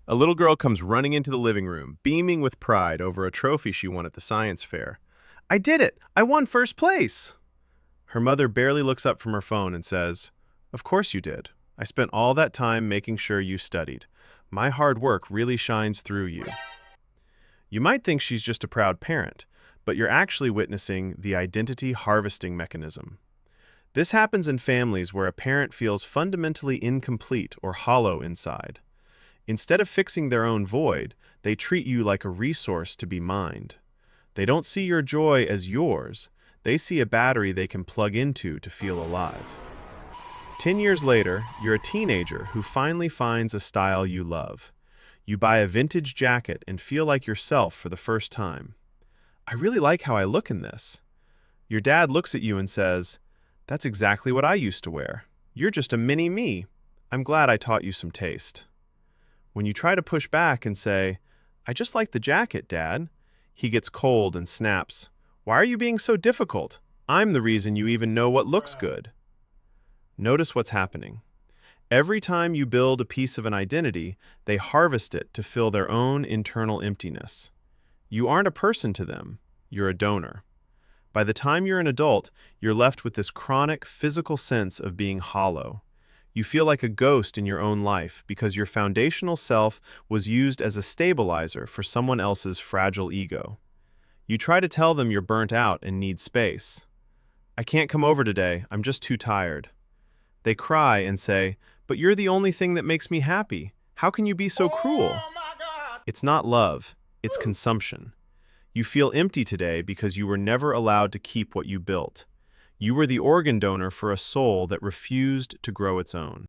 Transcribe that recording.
A little girl comes running into the living room, beaming with pride over a trophy she won at the science fair. I did it! I won first place! Her mother barely looks up from her phone and says, Of course you did. I spent all that time making sure you studied. My hard work really shines through you. You might think she's just a proud parent, but you're actually witnessing the identity harvesting mechanism. This happens in families where a parent feels fundamentally incomplete or hollow inside. Instead of fixing their own void, they treat you like a resource to be mined. They don't see your joy as yours. They see a battery they can plug into to feel alive. 10 years later, you're a teenager who finally finds a style you love. You buy a vintage jacket and feel like yourself for the first time. I really like how I look in this. Your dad looks at you and says, That's exactly what I used to wear. You're just a mini me. I'm glad I taught you some taste. When you try to push back and say, I just like the jacket, Dad, he gets cold and snaps. Why are you being so difficult? I'm the reason you even know what looks good. Notice what's happening. Every time you build a piece of an identity, they harvest it to fill their own internal emptiness. You aren't a person to them, you're a donor. By the time you're an adult, you're left with this chronic physical sense of being hollow. You feel like a ghost in your own life because your foundational self was used as a stabilizer for someone else's fragile ego. You try to tell them you're burnt out and need space. I can't come over today, I'm just too tired. They cry and say, But you're the only thing that makes me happy. How can you be so cruel? It's not love, it's consumption. You feel empty today because you were never allowed to keep what you built. You were the organ donor for a soul that refused to grow its own.